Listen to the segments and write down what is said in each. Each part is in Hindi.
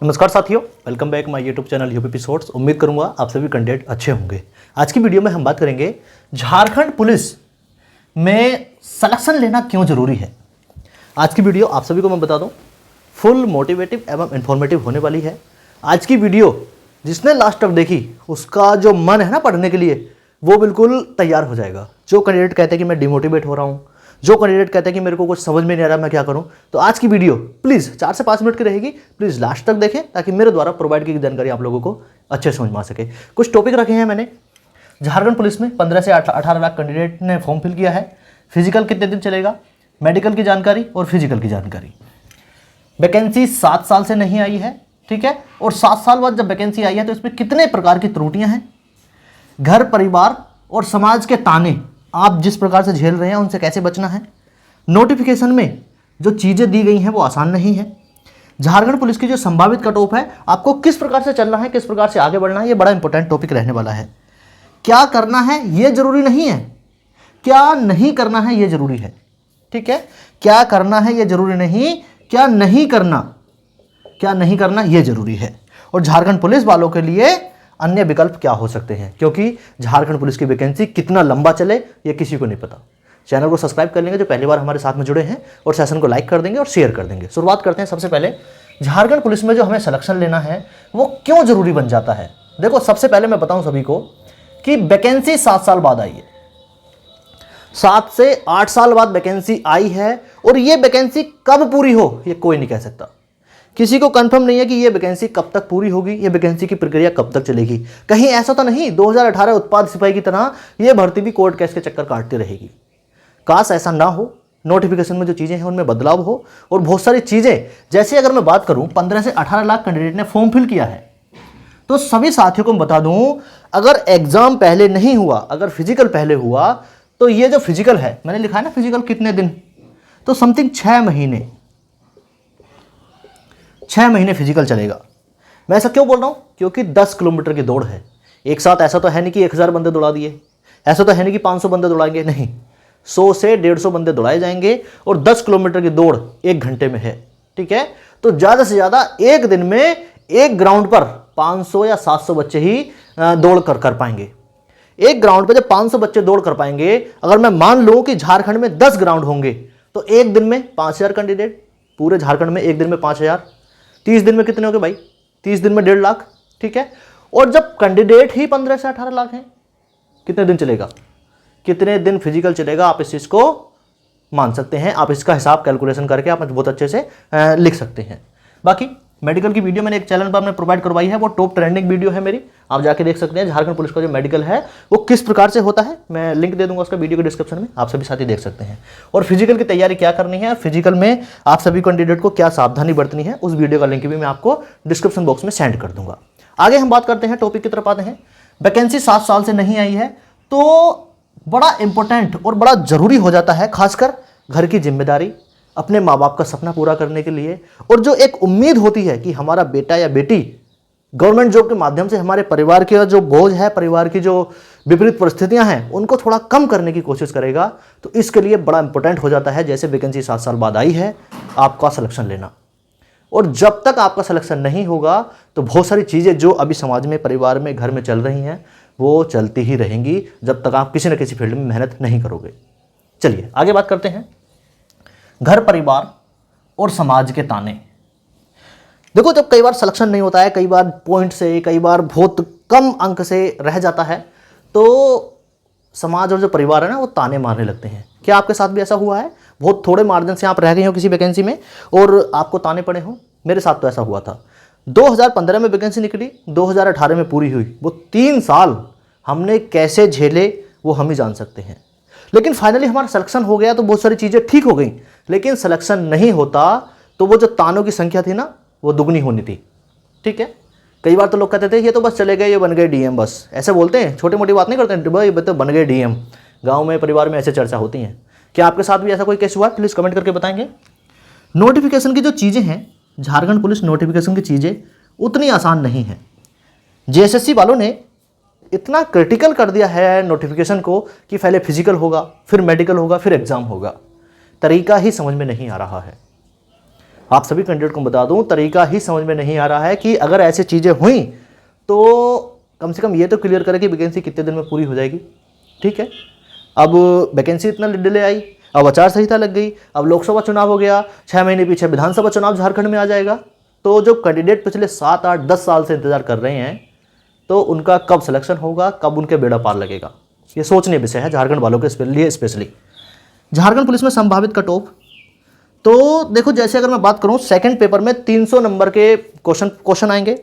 नमस्कार साथियों, welcome back my YouTube channel UP episodes. उम्मीद करूंगा आप सभी कंटेंट अच्छे होंगे। आज की वीडियो में हम बात करेंगे झारखंड पुलिस में सिलेक्शन लेना क्यों जरूरी है। आज की वीडियो आप सभी को मैं बता दूं फुल मोटिवेटिव एवं इंफॉर्मेटिव होने वाली है। आज की वीडियो जिसने लास्ट तक देखी उसका जो मन है ना पढ़ने के लिए वो बिल्कुल तैयार हो जाएगा। जो कैंडिडेट कहते हैं कि मैं डिमोटिवेट हो रहा हूँ, जो कैंडिडेट कहते हैं कि मेरे को कुछ समझ में नहीं आ रहा मैं क्या करूं, तो आज की वीडियो प्लीज़ 4 से 5 मिनट की रहेगी। प्लीज़ लास्ट तक देखें ताकि मेरे द्वारा प्रोवाइड की जानकारी आप लोगों को अच्छे समझ में आ सके। कुछ टॉपिक रखे हैं मैंने। झारखंड पुलिस में 15 से 18 लाख कैंडिडेट ने फॉर्म फिल किया है। फिजिकल कितने दिन चलेगा, मेडिकल की जानकारी और फिजिकल की जानकारी। वैकेंसी 7 साल से नहीं आई है, ठीक है। और 7 साल बाद जब वैकेंसी आई है तो इसमें कितने प्रकार की त्रुटियां हैं, घर परिवार और समाज के ताने आप जिस प्रकार से झेल रहे हैं उनसे कैसे बचना है। नोटिफिकेशन में जो चीज़ें दी गई हैं वो आसान नहीं है। झारखंड पुलिस की जो संभावित कट ऑफ है, आपको किस प्रकार से चलना है, किस प्रकार से आगे बढ़ना है, ये बड़ा इंपॉर्टेंट टॉपिक रहने वाला है। क्या करना है ये जरूरी नहीं है, क्या नहीं करना है ये जरूरी है, ठीक है। क्या करना है ये जरूरी नहीं, क्या नहीं करना ये जरूरी है। और झारखंड पुलिस वालों के लिए अन्य विकल्प क्या हो सकते हैं, क्योंकि झारखंड पुलिस की वैकेंसी कितना लंबा चले ये किसी को नहीं पता। चैनल को सब्सक्राइब कर लेंगे जो पहली बार हमारे साथ में जुड़े हैं, और सेशन को लाइक कर देंगे और शेयर कर देंगे। शुरुआत करते हैं सबसे पहले झारखंड पुलिस में जो हमें सिलेक्शन लेना है वो क्यों जरूरी बन जाता है। देखो, सबसे पहले मैं बताऊं सभी को कि वैकेंसी 7 साल बाद आई है। 7 से 8 साल बाद वैकेंसी आई है, और ये वैकेंसी कब पूरी हो ये कोई नहीं कह सकता। किसी को कंफर्म नहीं है कि ये वैकेंसी कब तक पूरी होगी, ये वैकेंसी की प्रक्रिया कब तक चलेगी। कहीं ऐसा तो नहीं 2018 उत्पाद सिपाही की तरह ये भर्ती भी कोर्ट केस के चक्कर काटती रहेगी। काश ऐसा ना हो। नोटिफिकेशन में जो चीज़ें हैं उनमें बदलाव हो, और बहुत सारी चीज़ें, जैसे अगर मैं बात करूं 15 से 18 लाख कैंडिडेट ने फॉर्म फिल किया है, तो सभी साथियों को मैं बता दूं अगर एग्जाम पहले नहीं हुआ, अगर फिजिकल पहले हुआ, तो ये जो फिजिकल है मैंने लिखा है ना फिजिकल कितने दिन, तो समथिंग 6 महीने फिजिकल चलेगा। मैं ऐसा क्यों बोल रहा हूं, क्योंकि 10 किलोमीटर की दौड़ है एक साथ। ऐसा तो है नहीं कि 1000 बंदे दौड़ा दिए, ऐसा तो है नहीं कि 500 बंदे दौड़ाएंगे, नहीं, 100 से 150 बंदे दौड़ाए जाएंगे, और 10 किलोमीटर की दौड़ 1 घंटे में है, ठीक है। तो ज़्यादा से ज़्यादा एक दिन में एक ग्राउंड पर 500 या 700 बच्चे ही दौड़ कर पाएंगे। एक ग्राउंड पर जब 500 बच्चे दौड़ कर पाएंगे, अगर मैं मान लूँ कि झारखंड में 10 ग्राउंड होंगे, तो एक दिन में 5000 कैंडिडेट, पूरे झारखंड में एक दिन में 5000, 30 दिन में कितने हो गए भाई, 30 दिन में 1.5 लाख, ठीक है। और जब कैंडिडेट ही 15 से 18 लाख हैं, कितने दिन चलेगा, कितने दिन फिजिकल चलेगा, आप इस चीज़ को मान सकते हैं। आप इसका हिसाब कैलकुलेशन करके आप बहुत अच्छे से लिख सकते हैं। बाकी मेडिकल की वीडियो मैंने एक चैनल पर प्रोवाइड करवाई है, वो टॉप ट्रेंडिंग वीडियो है मेरी, आप जाके देख सकते हैं। झारखंड पुलिस का जो मेडिकल है वो किस प्रकार से होता है, मैं लिंक दे दूंगा उसका वीडियो के डिस्क्रिप्शन में, आप सभी साथी देख सकते हैं। और फिजिकल की तैयारी क्या करनी है, फिजिकल में आप सभी कैंडिडेट को क्या सावधानी बरतनी है, उस वीडियो का लिंक भी मैं आपको डिस्क्रिप्शन बॉक्स में सेंड कर दूंगा। आगे हम बात करते हैं, टॉपिक की तरफ आते हैं। वैकेंसी 7 साल से नहीं आई है, तो बड़ा इंपॉर्टेंट और बड़ा जरूरी हो जाता है, खासकर घर की जिम्मेदारी, अपने माँ बाप का सपना पूरा करने के लिए, और जो एक उम्मीद होती है कि हमारा बेटा या बेटी गवर्नमेंट जॉब के माध्यम से हमारे परिवार का जो बोझ है, परिवार की जो विपरीत परिस्थितियां हैं उनको थोड़ा कम करने की कोशिश करेगा। तो इसके लिए बड़ा इंपॉर्टेंट हो जाता है, जैसे वैकेंसी 7 साल बाद आई है, आपका सिलेक्शन लेना। और जब तक आपका सिलेक्शन नहीं होगा तो बहुत सारी चीज़ें जो अभी समाज में, परिवार में, घर में चल रही हैं वो चलती ही रहेंगी, जब तक आप किसी न किसी फील्ड में मेहनत नहीं करोगे। चलिए आगे बात करते हैं। घर परिवार और समाज के ताने। देखो, जब कई बार सिलेक्शन नहीं होता है, कई बार पॉइंट से, कई बार बहुत कम अंक से रह जाता है, तो समाज और जो परिवार है ना वो ताने मारने लगते हैं। क्या आपके साथ भी ऐसा हुआ है, बहुत थोड़े मार्जिन से आप रह गए हो किसी वैकेंसी में और आपको ताने पड़े हो? मेरे साथ तो ऐसा हुआ था। 2015 में वैकेंसी निकली, 2018 में पूरी हुई, वो 3 साल हमने कैसे झेले वो हम ही जान सकते हैं। लेकिन फाइनली हमारा सिलेक्शन हो गया तो बहुत सारी चीज़ें ठीक हो गई। लेकिन सिलेक्शन नहीं होता तो वो जो तानों की संख्या थी ना वो दुगनी होनी थी, ठीक है। कई बार तो लोग कहते थे ये तो बस चले गए, ये बन गए डीएम, बस ऐसे बोलते हैं, छोटी मोटी बात नहीं करते हैं, भाई तो बन गए डीएम। गांव में, परिवार में ऐसे चर्चा होती हैं। क्या आपके साथ भी ऐसा कोई केस हुआ है? प्लीज़ कमेंट करके बताएंगे। नोटिफिकेशन की जो चीज़ें हैं, झारखंड पुलिस नोटिफिकेशन की चीज़ें उतनी आसान नहीं है। जेएसएससी वालों ने इतना क्रिटिकल कर दिया है नोटिफिकेशन को कि पहले फिजिकल होगा, फिर मेडिकल होगा, फिर एग्ज़ाम होगा। तरीका ही समझ में नहीं आ रहा है। आप सभी कैंडिडेट को बता दूं, तरीका ही समझ में नहीं आ रहा है कि अगर ऐसी चीज़ें हुई तो कम से कम ये तो क्लियर करें कि वैकेंसी कितने दिन में पूरी हो जाएगी। ठीक है, अब वैकेंसी इतना डिले आई, अब आचार संहिता लग गई, अब लोकसभा चुनाव हो गया, 6 महीने पीछे विधानसभा चुनाव झारखंड में आ जाएगा। तो जो कैंडिडेट पिछले 7, 8, 10 साल से इंतजार कर रहे हैं, तो उनका कब सिलेक्शन होगा, कब उनके बेड़ा पार लगेगा, ये सोचने विषय है झारखंड वालों के लिए स्पेशली। झारखंड पुलिस में संभावित कट ऑफ, तो देखो जैसे अगर मैं बात करूं, सेकंड पेपर में 300 नंबर के क्वेश्चन आएंगे।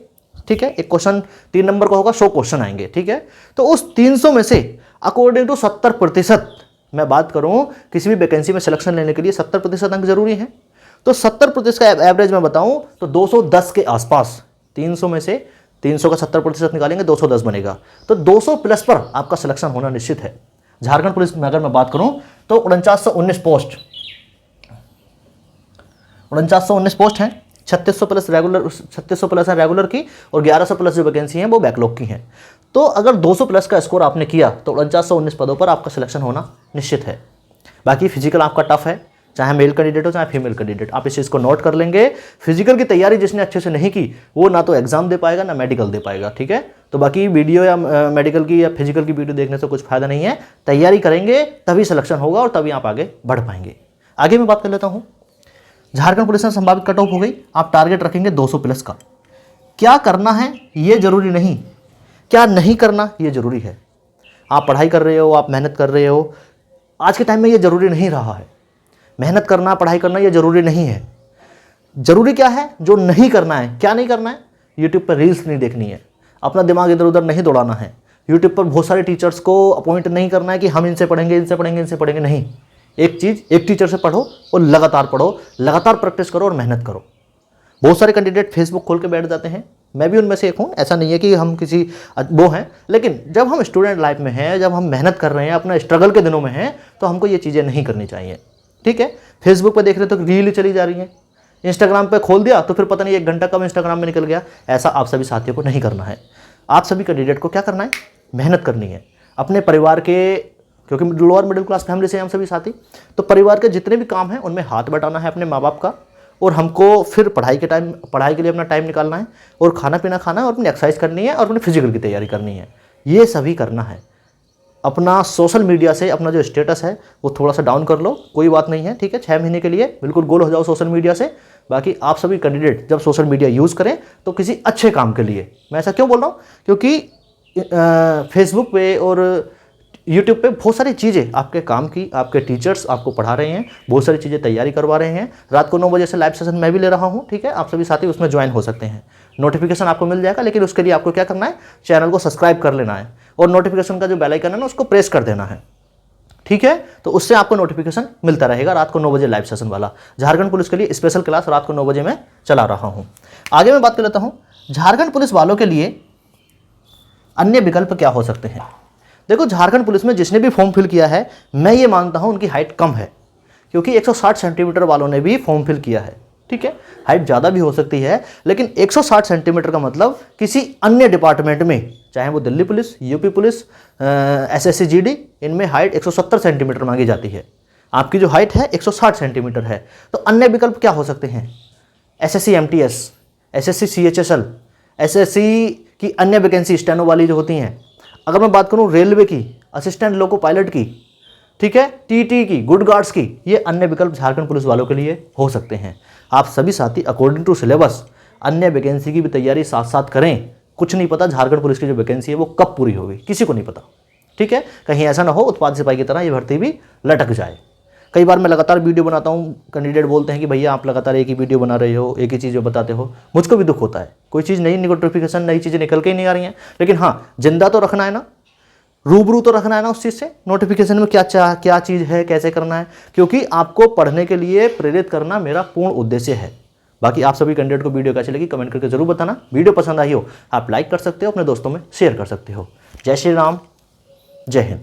ठीक है, एक क्वेश्चन 3 नंबर का होगा, 100 क्वेश्चन आएंगे। ठीक है, तो उस 300 में से अकॉर्डिंग टू 70%, मैं बात करूं किसी भी वैकेंसी में सिलेक्शन लेने के लिए 70% अंक जरूरी है। तो 70% का एवरेज मैं बताऊं तो 210 के आसपास, 300 में से 300 का 70% निकालेंगे 210 बनेगा, तो 200 प्लस पर आपका सिलेक्शन होना निश्चित है। झारखंड पुलिस में अगर मैं बात करूं तो 4919 पोस्ट, 4919 पोस्ट हैं, 3600 प्लस रेगुलर, 3600 प्लस है रेगुलर की, और 1100 प्लस जो वैकेंसी हैं वो बैकलॉग की हैं। तो अगर 200 प्लस का स्कोर आपने किया तो 4919 पदों पर आपका सिलेक्शन होना निश्चित है। बाकी फिजिकल आपका टफ है, चाहे मेल कैंडिडेट हो चाहे फीमेल कैंडिडेट, आप इस चीज़ को नोट कर लेंगे। फिजिकल की तैयारी जिसने अच्छे से नहीं की वो ना तो एग्जाम दे पाएगा ना मेडिकल दे पाएगा। ठीक है, तो बाकी वीडियो या मेडिकल की या फिजिकल की वीडियो देखने से कुछ फायदा नहीं है, तैयारी करेंगे तभी सिलेक्शन होगा और तभी आप आगे बढ़ पाएंगे। आगे मैं बात कर लेता हूँ, झारखंड पुलिस में संभावित कट ऑफ हो गई, आप टारगेट रखेंगे 200 प्लस का। क्या करना है ये जरूरी नहीं, क्या नहीं करना ये जरूरी है। आप पढ़ाई कर रहे हो, आप मेहनत कर रहे हो, आज के टाइम में ये जरूरी नहीं रहा है। मेहनत करना, पढ़ाई करना ये जरूरी नहीं है। जरूरी क्या है, जो नहीं करना है। क्या नहीं करना है, यूट्यूब पर रील्स नहीं देखनी है, अपना दिमाग इधर उधर नहीं दौड़ाना है, यूट्यूब पर बहुत सारे टीचर्स को अपॉइंट नहीं करना है कि हम इनसे पढ़ेंगे इनसे पढ़ेंगे इनसे पढ़ेंगे, नहीं। एक चीज़, एक टीचर से पढ़ो और लगातार पढ़ो, लगातार प्रैक्टिस करो और मेहनत करो। बहुत सारे कैंडिडेट फेसबुक खोल के बैठ जाते हैं, मैं भी उनमें से एक हूँ, ऐसा नहीं है कि हम किसी वो हैं, लेकिन जब हम स्टूडेंट लाइफ में हैं, जब हम मेहनत कर रहे हैं, अपना स्ट्रगल के दिनों में हैं, तो हमको ये चीज़ें नहीं करनी चाहिए। ठीक है, फेसबुक पे देख रहे तो रील चली जा रही है, इंस्टाग्राम पे खोल दिया तो फिर पता नहीं 1 घंटा कब इंस्टाग्राम में निकल गया। ऐसा आप सभी साथियों को नहीं करना है। आप सभी कैंडिडेट को क्या करना है, मेहनत करनी है अपने परिवार के, क्योंकि लोअर मिडिल क्लास फैमिली से हम सभी साथी, तो परिवार के जितने भी काम हैं उनमें हाथ बटाना है अपने माँ बाप का, और हमको फिर पढ़ाई के लिए अपना टाइम निकालना है, और खाना पीना खाना है, और अपनी एक्सरसाइज करनी है, और अपनी फिजिकल की तैयारी करनी है। ये सभी करना है। अपना सोशल मीडिया से अपना जो स्टेटस है वो थोड़ा सा डाउन कर लो, कोई बात नहीं है। ठीक है, 6 महीने के लिए बिल्कुल गोल हो जाओ सोशल मीडिया से। बाकी आप सभी कैंडिडेट जब सोशल मीडिया यूज़ करें तो किसी अच्छे काम के लिए। मैं ऐसा क्यों बोल रहा हूँ, क्योंकि फेसबुक पे और यूट्यूब पे बहुत सारी चीज़ें आपके काम की, आपके टीचर्स आपको पढ़ा रहे हैं, बहुत सारी चीज़ें तैयारी करवा रहे हैं। रात को 9 बजे से लाइव सेशन मैं भी ले रहा हूँ। ठीक है, आप सभी साथी उसमें ज्वाइन हो सकते हैं, नोटिफिकेशन आपको मिल जाएगा। लेकिन उसके लिए आपको क्या करना है, चैनल को सब्सक्राइब कर लेना है, और नोटिफिकेशन का जो बेल आइकन है ना उसको प्रेस कर देना है। ठीक है, तो उससे आपको नोटिफिकेशन मिलता रहेगा। रात को 9 बजे लाइव सेशन वाला झारखंड पुलिस के लिए स्पेशल क्लास रात को 9 बजे मैं चला रहा हूँ। आगे मैं बात कर लेता हूँ, झारखंड पुलिस वालों के लिए अन्य विकल्प क्या हो सकते हैं। देखो, झारखंड पुलिस में जिसने भी फॉर्म फिल किया है, मैं ये मानता हूं उनकी हाइट कम है, क्योंकि 160 सेंटीमीटर वालों ने भी फॉर्म फिल किया है। ठीक है, हाइट ज़्यादा भी हो सकती है, लेकिन 160 सेंटीमीटर का मतलब किसी अन्य डिपार्टमेंट में, चाहे वो Delhi police, UP police, SSC GD, इनमें हाइट 170 सेंटीमीटर मांगी जाती है। आपकी जो हाइट है 160 सेंटीमीटर है। तो अन्य विकल्प क्या हो सकते हैं, SSC MTS, SSC CHSL, SSC की अन्य वैकेंसी स्टेनो वाली जो होती हैं। अगर मैं बात करूं रेलवे की, असिस्टेंट लोको पायलट की, ठीक है, TT की, गुड गार्ड्स की, ये अन्य विकल्प झारखंड पुलिस वालों के लिए हो सकते हैं। आप सभी साथी अकॉर्डिंग टू सिलेबस अन्य वैकेंसी की भी तैयारी साथ साथ करें। कुछ नहीं पता झारखंड पुलिस की जो वैकेंसी है वो कब पूरी होगी, किसी को नहीं पता। ठीक है, कहीं ऐसा ना हो उत्पाद सिपाही की तरह ये भर्ती भी लटक जाए। कई बार मैं लगातार वीडियो बनाता हूँ, कैंडिडेट बोलते हैं कि भैया आप लगातार एक ही वीडियो बना रहे हो, एक ही चीज़ बताते हो। मुझको भी दुख होता है, कोई चीज़ नई नोटिफिकेशन, नई चीज़ें निकल के ही नहीं आ रही हैं। लेकिन हाँ, जिंदा तो रखना है ना, रूबरू तो रखना है ना उस चीज़ से, नोटिफिकेशन में क्या चीज़ है, कैसे करना है, क्योंकि आपको पढ़ने के लिए प्रेरित करना मेरा पूर्ण उद्देश्य है। बाकी आप सभी कैंडिडेट को वीडियो कैसी लगी कमेंट करके जरूर बताना। वीडियो पसंद आई हो आप लाइक कर सकते हो, अपने दोस्तों में शेयर कर सकते हो। जय श्री राम, जय हिंद।